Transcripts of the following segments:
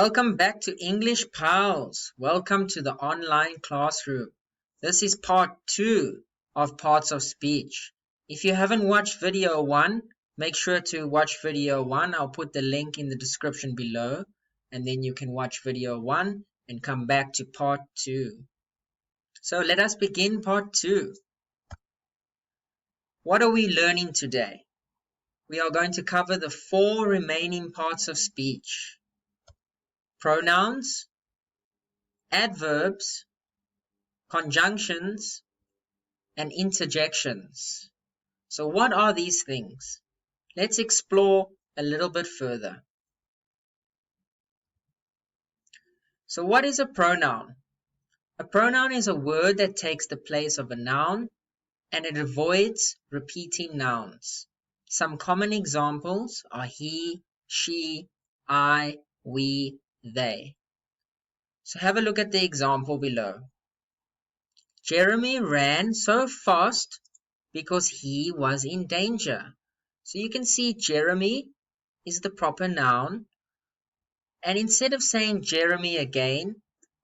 Welcome back to EnglishPals. Welcome to the online classroom. This is part 2 of Parts of Speech. If you haven't watched video 1, make sure to watch video 1. I'll put the link in the description below, and then you can watch video 1 and come back to part 2. So let us begin part 2. What are we learning today? We are going to cover the 4 remaining parts of speech. Pronouns, adverbs, conjunctions, and interjections. So what are these things? Let's explore a little bit further. So what is a pronoun? A pronoun is a word that takes the place of a noun and it avoids repeating nouns. Some common examples are he, she, I, we, they. So have a look at the example below. Jeremy ran so fast because he was in danger. So you can see Jeremy is the proper noun. And instead of saying Jeremy again,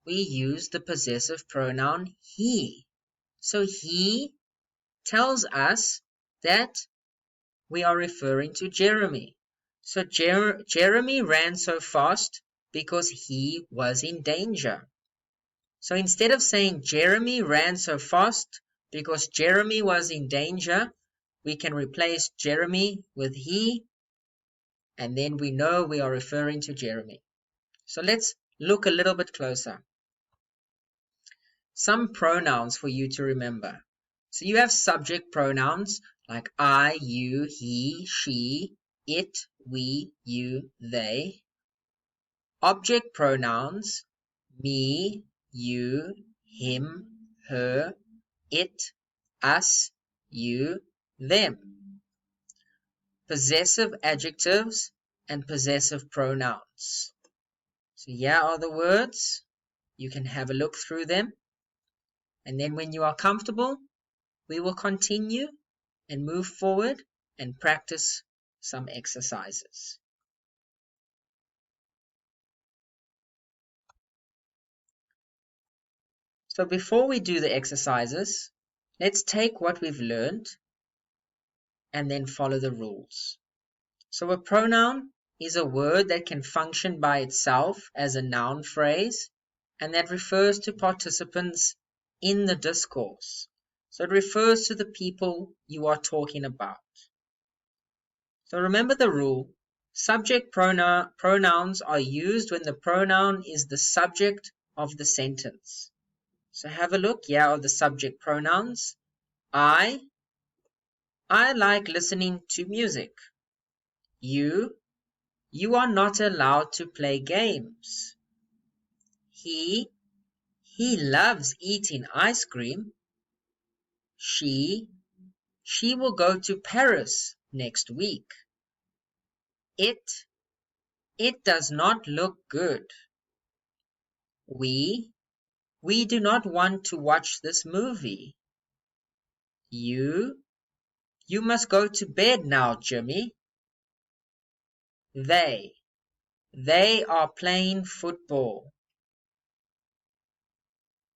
we use the possessive pronoun he. So he tells us that we are referring to Jeremy. So Jeremy ran so fast because he was in danger. So instead of saying Jeremy ran so fast because Jeremy was in danger, we can replace Jeremy with he, and then we know we are referring to Jeremy. So let's look a little bit closer. Some pronouns for you to remember. So you have subject pronouns like I, you, he, she, it, we, you, they. Object pronouns, me, you, him, her, it, us, you, them. Possessive adjectives and possessive pronouns. So here are the words. You can have a look through them. And then when you are comfortable, we will continue and move forward and practice some exercises. So before we do the exercises, let's take what we've learned and then follow the rules. So a pronoun is a word that can function by itself as a noun phrase and that refers to participants in the discourse. So it refers to the people you are talking about. So remember the rule. Subject pronouns are used when the pronoun is the subject of the sentence. So have a look. Here are the subject pronouns. I like listening to music. You are not allowed to play games. He loves eating ice cream. She will go to Paris next week. It does not look good. We do not want to watch this movie. You must go to bed now, Jimmy. They are playing football.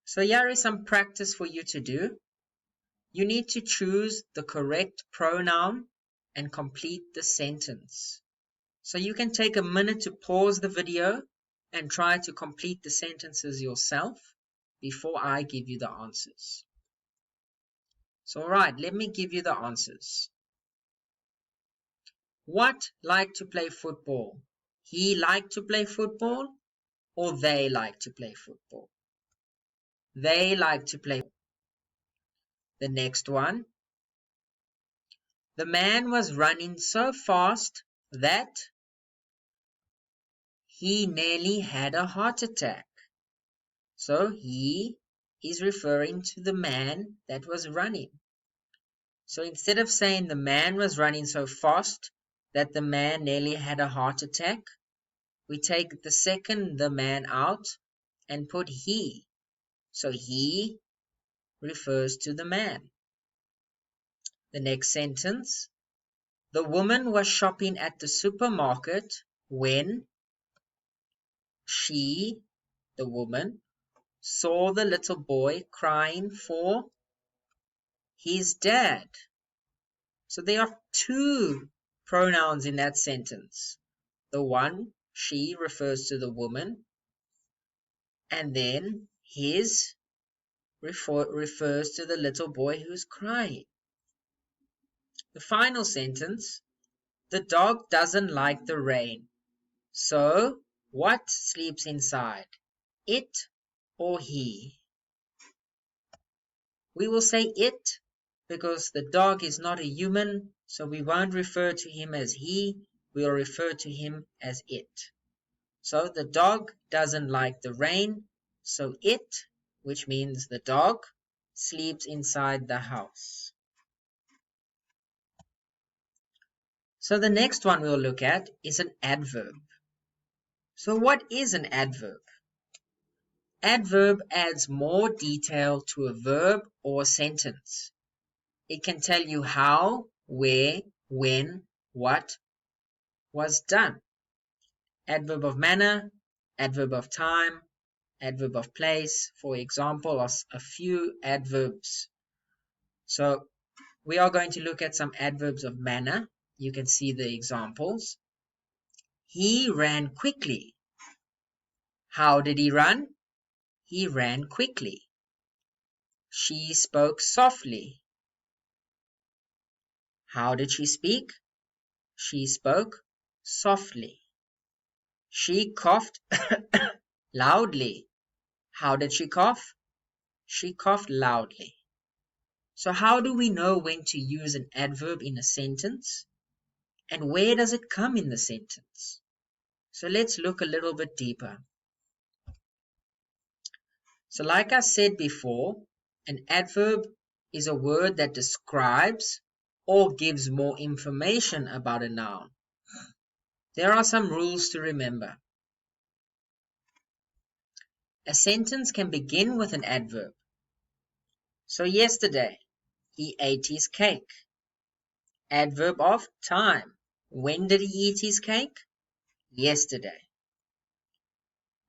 So here is some practice for you to do. You need to choose the correct pronoun and complete the sentence. So you can take a minute to pause the video and try to complete the sentences yourself before I give you the answers. So alright, let me give you the answers. What liked to play football? He liked to play football or they like to play football? They like to play. The next one. The man was running so fast that he nearly had a heart attack. So he is referring to the man that was running. So instead of saying the man was running so fast that the man nearly had a heart attack, we take the second the man out and put he. So he refers to the man. The next sentence. The woman was shopping at the supermarket when She, the woman, saw the little boy crying for his dad. So there are two pronouns in that sentence. The one, she, refers to the woman, and then his refers to the little boy who's crying. The final sentence, the dog doesn't like the rain. So, what sleeps inside? It or he? We will say it because the dog is not a human, so we won't refer to him as he, we'll refer to him as it. So the dog doesn't like the rain, so it, which means the dog, sleeps inside the house. So the next one we'll look at is an adverb. So what is an adverb? Adverb adds more detail to a verb or sentence. It can tell you how, where, when, what was done. Adverb of manner, adverb of time, adverb of place, for example, are a few adverbs. So we are going to look at some adverbs of manner. You can see the examples. He ran quickly. How did he run? He ran quickly. She spoke softly. How did she speak? She spoke softly. She coughed loudly. How did she cough? She coughed loudly. So how do we know when to use an adverb in a sentence? And where does it come in the sentence? So let's look a little bit deeper. So like I said before, an adverb is a word that describes or gives more information about a noun. There are some rules to remember. A sentence can begin with an adverb. So yesterday, he ate his cake. Adverb of time. When did he eat his cake? Yesterday.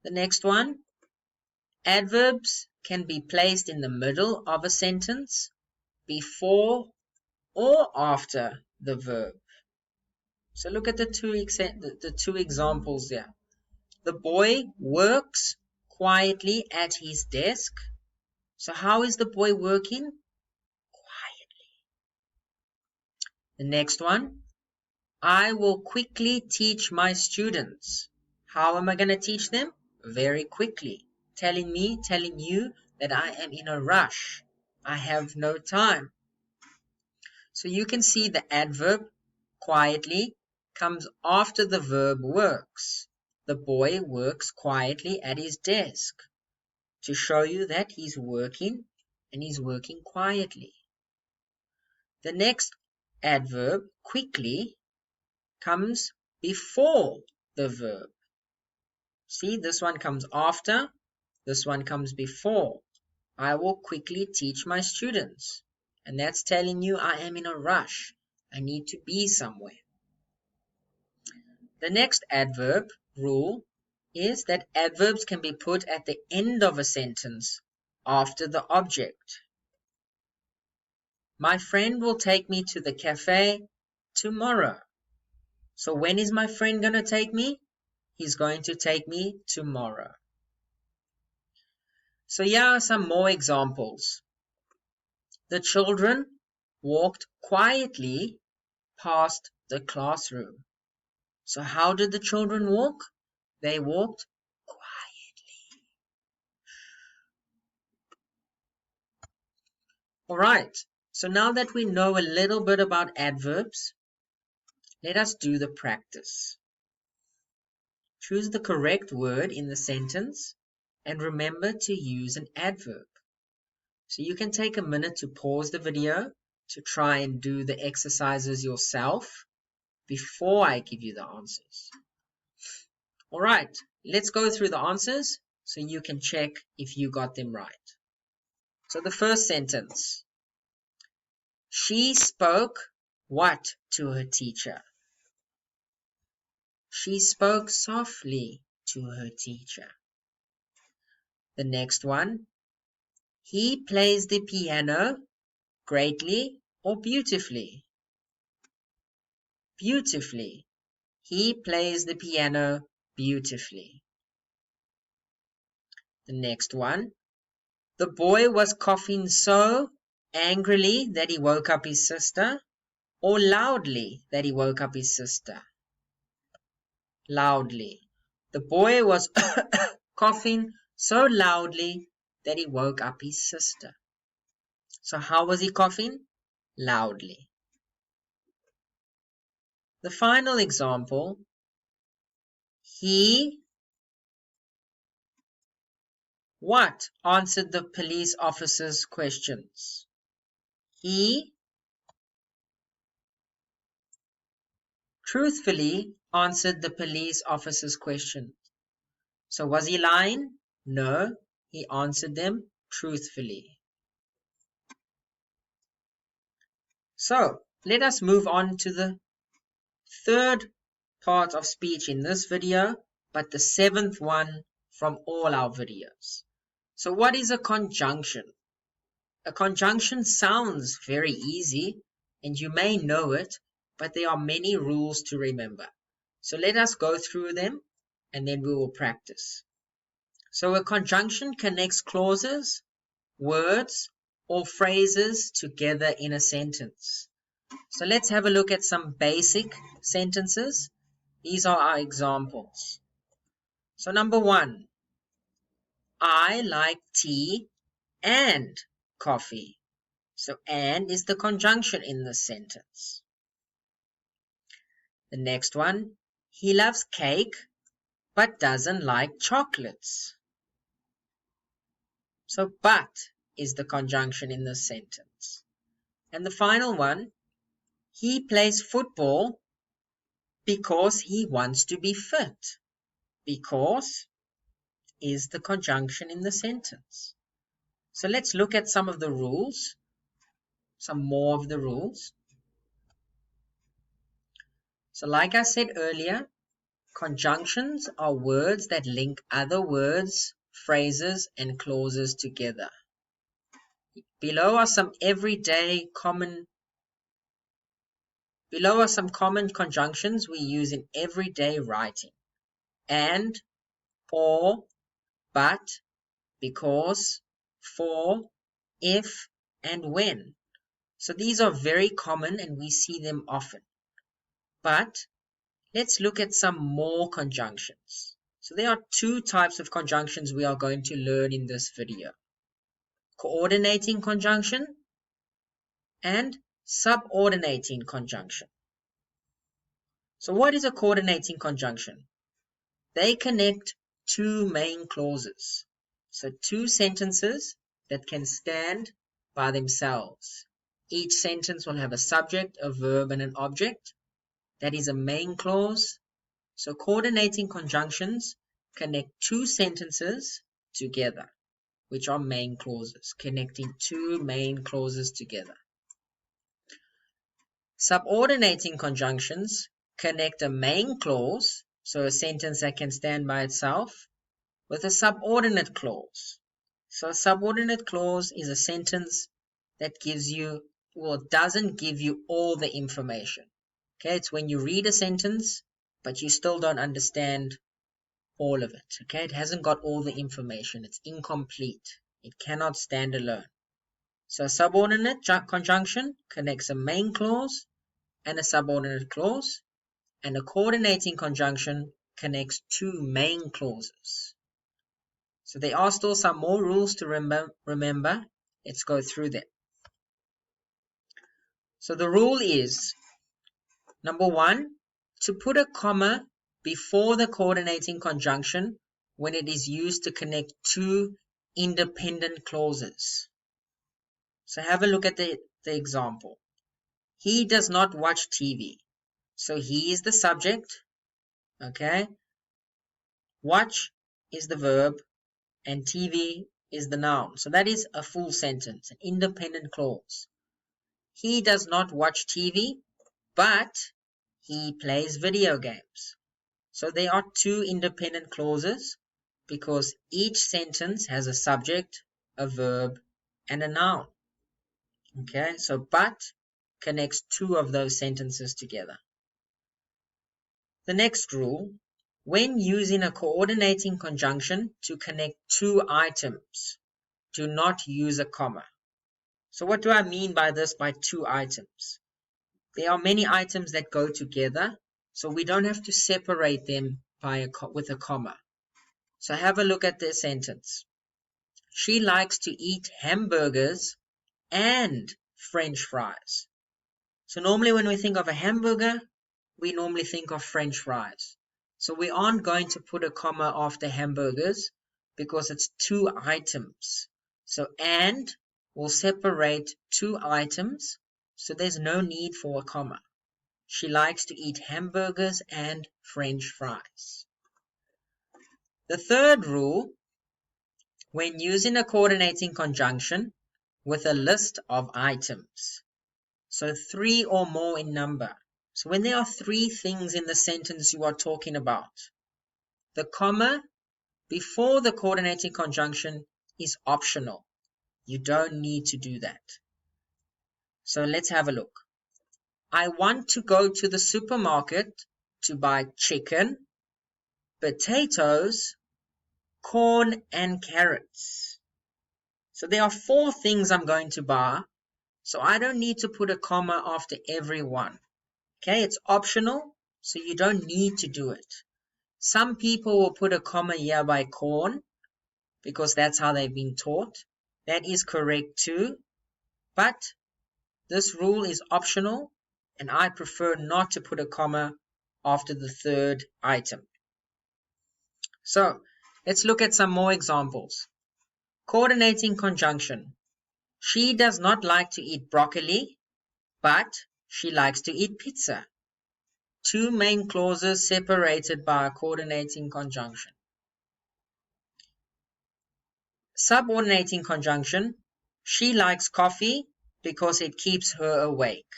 The next one. Adverbs can be placed in the middle of a sentence, before or after the verb. So look at the two examples there. The boy works quietly at his desk. So how is the boy working? Quietly. The next one. I will quickly teach my students. How am I going to teach them? Very quickly. Telling you that I am in a rush. I have no time. So you can see the adverb quietly comes after the verb works. The boy works quietly at his desk to show you that he's working and he's working quietly. The next adverb, quickly, comes before the verb. See, this one comes after, this one comes before. I will quickly teach my students. And that's telling you I am in a rush. I need to be somewhere. The next adverb rule is that adverbs can be put at the end of a sentence after the object. My friend will take me to the cafe tomorrow. So when is my friend going to take me? He's going to take me tomorrow. So here are some more examples. The children walked quietly past the classroom. So how did the children walk? They walked quietly. Alright, so now that we know a little bit about adverbs, let us do the practice. Choose the correct word in the sentence and remember to use an adverb. So you can take a minute to pause the video to try and do the exercises yourself before I give you the answers. Alright, let's go through the answers so you can check if you got them right. So the first sentence. She spoke what to her teacher? She spoke softly to her teacher. The next one, he plays the piano greatly or beautifully. Beautifully. He plays the piano beautifully. The next one, the boy was coughing so angrily that he woke up his sister, or loudly that he woke up his sister. Loudly. The boy was coughing so loudly that he woke up his sister. So how was he coughing? Loudly. The final example, he what? Answered the police officer's questions. He truthfully answered the police officer's questions. So was he lying? No, he answered them truthfully. So let us move on to the third part of speech in this video, but the seventh one from all our videos. So what is a conjunction? A conjunction sounds very easy and you may know it, but there are many rules to remember. So let us go through them and then we will practice. So a conjunction connects clauses, words, or phrases together in a sentence. So let's have a look at some basic sentences. These are our examples. So number one, I like tea and coffee. So and is the conjunction in this sentence. The next one, he loves cake but doesn't like chocolates. So but is the conjunction in this sentence. And the final one, he plays football because he wants to be fit. Because is the conjunction in the sentence. So let's look at some of the rules, some more of the rules. So like I said earlier, conjunctions are words that link other words, phrases, and clauses together. Below are some common conjunctions we use in everyday writing. And, or, but, because, for, if, and when. So these are very common and we see them often. But let's look at some more conjunctions. So there are two types of conjunctions we are going to learn in this video. Coordinating conjunction and subordinating conjunction. So what is a coordinating conjunction? They connect two main clauses. So two sentences that can stand by themselves. Each sentence will have a subject, a verb, and an object. That is a main clause. So coordinating conjunctions connect two sentences together, which are main clauses, connecting two main clauses together. Subordinating conjunctions connect a main clause, so a sentence that can stand by itself, with a subordinate clause. So a subordinate clause is a sentence that gives you, well, doesn't give you all the information. Okay, it's when you read a sentence, but you still don't understand all of it. Okay, it hasn't got all the information. It's incomplete. It cannot stand alone. So a subordinate conjunction connects a main clause and a subordinate clause, and a coordinating conjunction connects two main clauses. So there are still some more rules to remember. Let's go through them. So the rule is, number one, to put a comma before the coordinating conjunction when it is used to connect two independent clauses. So have a look at the example. He does not watch TV. So he is the subject, okay? Watch is the verb and TV is the noun. So that is a full sentence, an independent clause. He does not watch TV, but he plays video games. So there are two independent clauses because each sentence has a subject, a verb, and a noun. Okay, so but connects two of those sentences together. The next rule, when using a coordinating conjunction to connect two items, do not use a comma. So what do I mean by this, by two items? There are many items that go together, so we don't have to separate them with a comma. So have a look at this sentence. She likes to eat hamburgers and French fries. So normally when we think of a hamburger, we normally think of French fries. So we aren't going to put a comma after hamburgers because it's two items. So and will separate two items, so there's no need for a comma. She likes to eat hamburgers and French fries. The third rule, when using a coordinating conjunction with a list of items. So 3 or more in number. So when there are 3 things in the sentence you are talking about, the comma before the coordinating conjunction is optional. You don't need to do that. So let's have a look. I want to go to the supermarket to buy chicken, potatoes, corn, and carrots. So there are 4 things I'm going to buy, so I don't need to put a comma after every one. Okay, it's optional, so you don't need to do it. Some people will put a comma here by corn because that's how they've been taught. That is correct too, but this rule is optional and I prefer not to put a comma after the third item. So let's look at some more examples. Coordinating conjunction. She does not like to eat broccoli, but she likes to eat pizza. 2 main clauses separated by a coordinating conjunction. Subordinating conjunction. She likes coffee because it keeps her awake.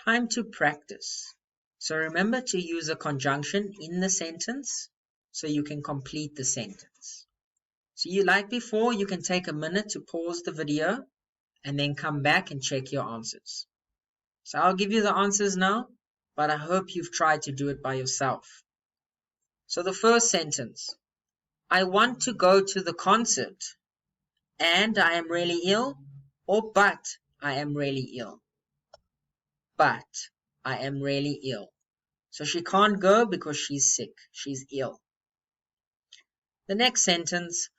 Time to practice. So remember to use a conjunction in the sentence so you can complete the sentence. So like before, you can take a minute to pause the video and then come back and check your answers. So I'll give you the answers now, but I hope you've tried to do it by yourself. So the first sentence, I want to go to the concert and I am really ill, or but I am really ill. But I am really ill. So she can't go because she's sick. She's ill. The next sentence,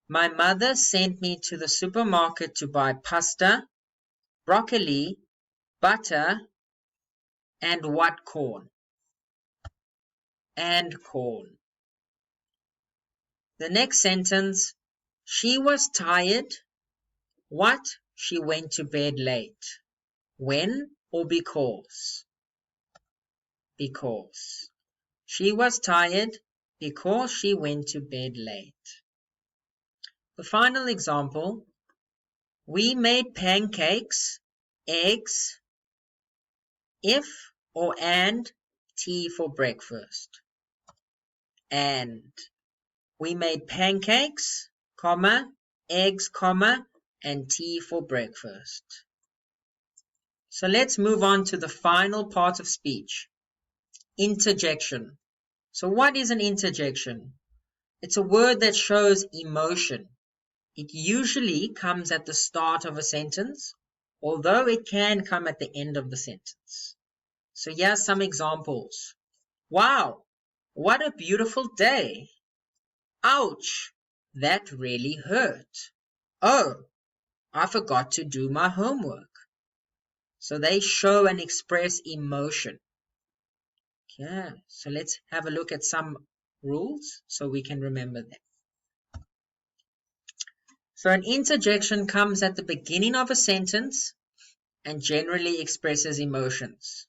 my mother sent me to the supermarket to buy pasta, broccoli, butter, and what corn? And corn. The next sentence, she was tired. What? She went to bed late. When or because? Because. She was tired because she went to bed late. The final example, we made pancakes, eggs, if or and tea for breakfast. And we made pancakes, comma, eggs, comma, and tea for breakfast. So let's move on to the final part of speech. Interjection. So what is an interjection? It's a word that shows emotion. It usually comes at the start of a sentence, although it can come at the end of the sentence. So here's some examples. Wow, what a beautiful day. Ouch, that really hurt. Oh, I forgot to do my homework. So they show and express emotion. Okay, so let's have a look at some rules so we can remember them. So an interjection comes at the beginning of a sentence and generally expresses emotions.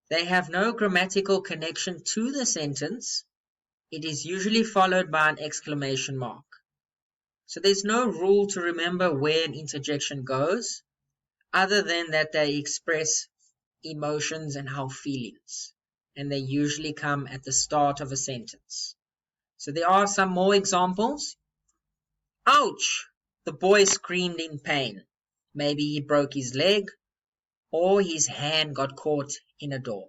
They have no grammatical connection to the sentence. It is usually followed by an exclamation mark. So there's no rule to remember where an interjection goes, other than that they express emotions, and how feelings. And they usually come at the start of a sentence. So there are some more examples. Ouch! The boy screamed in pain. Maybe he broke his leg or his hand got caught in a door.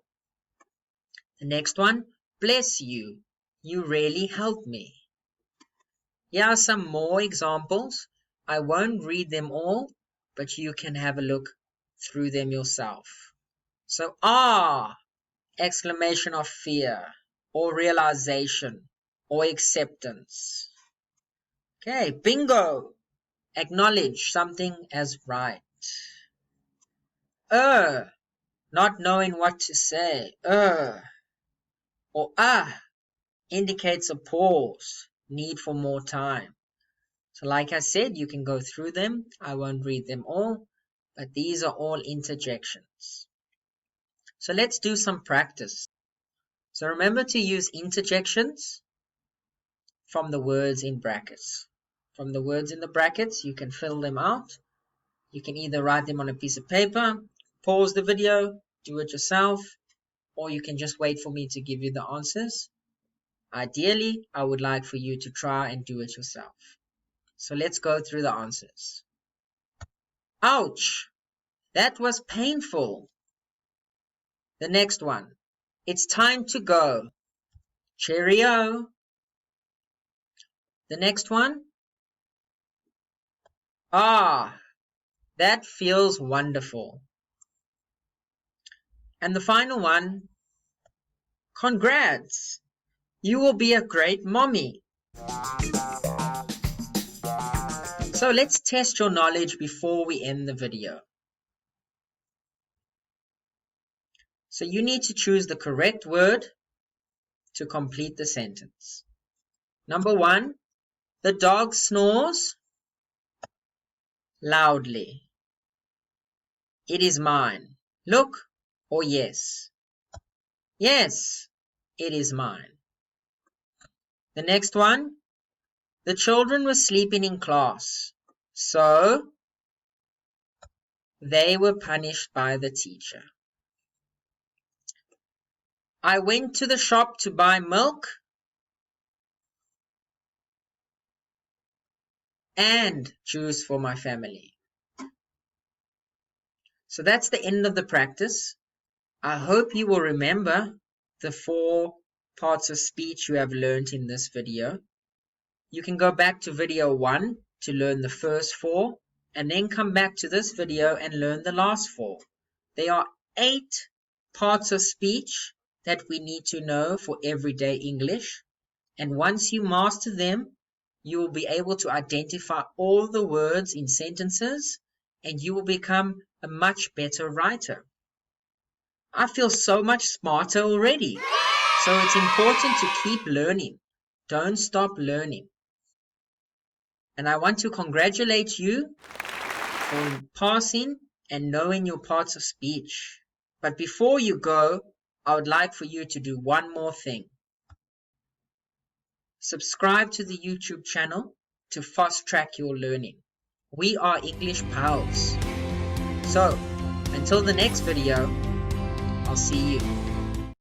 The next one, bless you. You really helped me. Here are some more examples. I won't read them all, but you can have a look through them yourself. So, exclamation of fear or realization or acceptance. Okay, bingo. Acknowledge something as right. Not knowing what to say. Or indicates a pause, need for more time. So like I said, you can go through them. I won't read them all, but these are all interjections. So let's do some practice. So remember to use interjections from the words in brackets. From the words in the brackets, you can fill them out. You can either write them on a piece of paper, pause the video, do it yourself, or you can just wait for me to give you the answers. Ideally, I would like for you to try and do it yourself. So let's go through the answers. Ouch! That was painful. The next one. It's time to go. Cheerio. The next one. That feels wonderful. And the final one. Congrats. You will be a great mommy. So let's test your knowledge before we end the video. So you need to choose the correct word to complete the sentence. Number 1, the dog snores loudly. It is mine. Look, or yes. Yes, it is mine. The next one, the children were sleeping in class, so they were punished by the teacher. I went to the shop to buy milk and juice for my family. So that's the end of the practice. I hope you will remember the 4 parts of speech you have learned in this video. You can go back to video 1 to learn the first 4 and then come back to this video and learn the last 4. There are 8 parts of speech that we need to know for everyday English, and once you master them, you will be able to identify all the words in sentences and you will become a much better writer. I feel so much smarter already. So it's important to keep learning. Don't stop learning. And I want to congratulate you for passing and knowing your parts of speech. But before you go, I would like for you to do one more thing. Subscribe to the YouTube channel to fast track your learning. We are EnglishPals. So, until the next video, I'll see you.